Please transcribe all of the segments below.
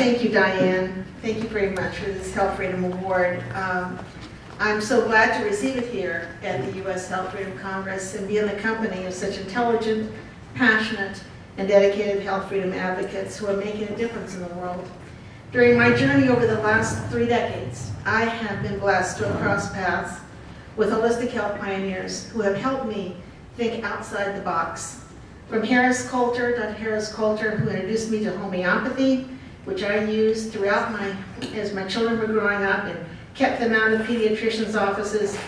thank you, Diane. Thank you very much for this Health Freedom Award. I'm so glad to receive it here at the U.S. Health Freedom Congress and be in the company of such intelligent, passionate, and dedicated health freedom advocates who are making a difference in the world. During my journey over the last 3 decades, I have been blessed to have crossed paths with holistic health pioneers who have helped me think outside the box. From Harris Coulter, Dr. Harris Coulter, who introduced me to homeopathy, which I used throughout as my children were growing up and kept them out of pediatricians' offices,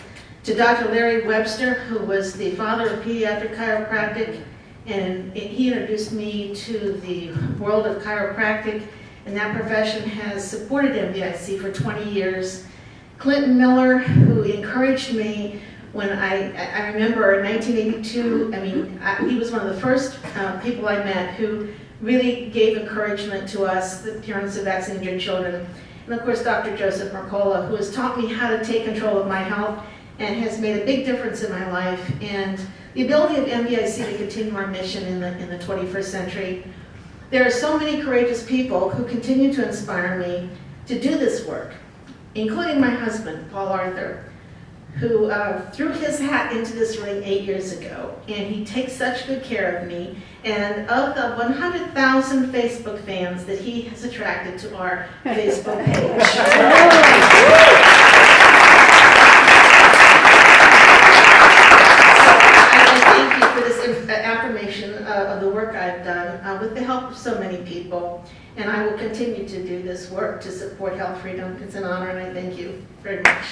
to Dr. Larry Webster, who was the father of pediatric chiropractic, and he introduced me to the world of chiropractic, and that profession has supported MVIC for 20 years. Clinton Miller, who encouraged me when I remember in 1982, he was one of the first people I met who really gave encouragement to us, the parents of vaccine-injured children. And of course, Dr. Joseph Mercola, who has taught me how to take control of my health and has made a big difference in my life. And the ability of MVIC to continue our mission in the 21st century. There are so many courageous people who continue to inspire me to do this work, including my husband, Paul Arthur, who threw his hat into this ring 8 years ago, and he takes such good care of me. And of the 100,000 Facebook fans that he has attracted to our Facebook page. Thank you for this affirmation of the work I've done with the help of so many people, and I will continue to do this work to support health freedom. It's an honor, and I thank you very much.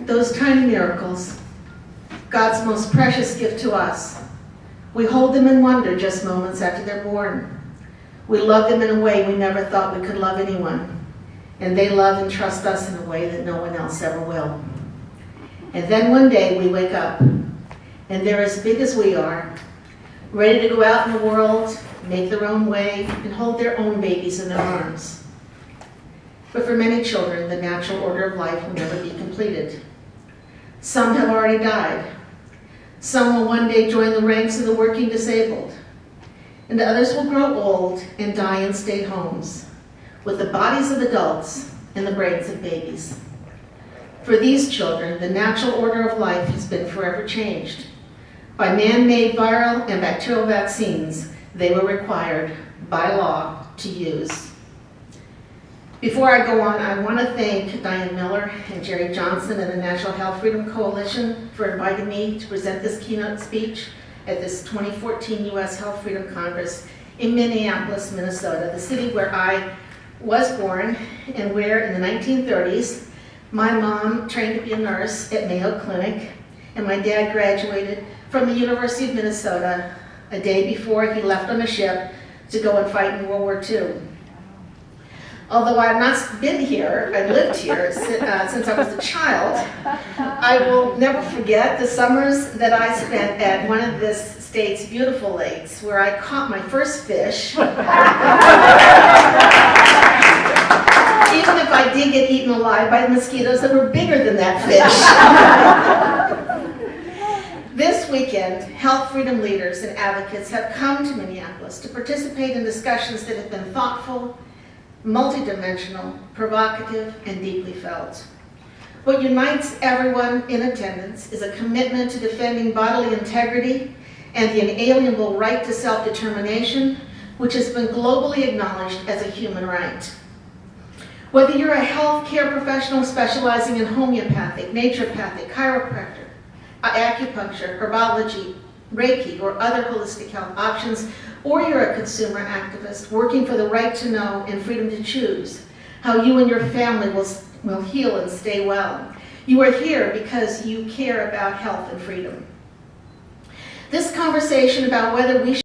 Those tiny miracles, God's most precious gift to us. We hold them in wonder just moments after they're born. We love them in a way we never thought we could love anyone. And they love and trust us in a way that no one else ever will. And then one day we wake up, and they're as big as we are, ready to go out in the world, make their own way, and hold their own babies in their arms. But for many children, the natural order of life will never be completed. Some have already died. Some will one day join the ranks of the working disabled. And others will grow old and die in state homes, with the bodies of adults and the brains of babies. For these children, the natural order of life has been forever changed. By man-made viral and bacterial vaccines, they were required by law to use. Before I go on, I want to thank Diane Miller and Jerry Johnson and the National Health Freedom Coalition for inviting me to present this keynote speech at this 2014 U.S. Health Freedom Congress in Minneapolis, Minnesota, the city where I was born and where in the 1930s, my mom trained to be a nurse at Mayo Clinic, and my dad graduated from the University of Minnesota a day before he left on a ship to go and fight in World War II. Although I've not been here, I lived here since I was a child, I will never forget the summers that I spent at one of this state's beautiful lakes where I caught my first fish. Even if I did get eaten alive by mosquitoes that were bigger than that fish. This weekend, health freedom leaders and advocates have come to Minneapolis to participate in discussions that have been thoughtful, multidimensional, provocative, and deeply felt. What unites everyone in attendance is a commitment to defending bodily integrity and the inalienable right to self-determination, which has been globally acknowledged as a human right. Whether you're a healthcare professional specializing in homeopathic, naturopathic, chiropractor, acupuncture, herbology, Reiki, or other holistic health options, or you're a consumer activist working for the right to know and freedom to choose how you and your family will heal and stay well. You are here because you care about health and freedom. This conversation about whether we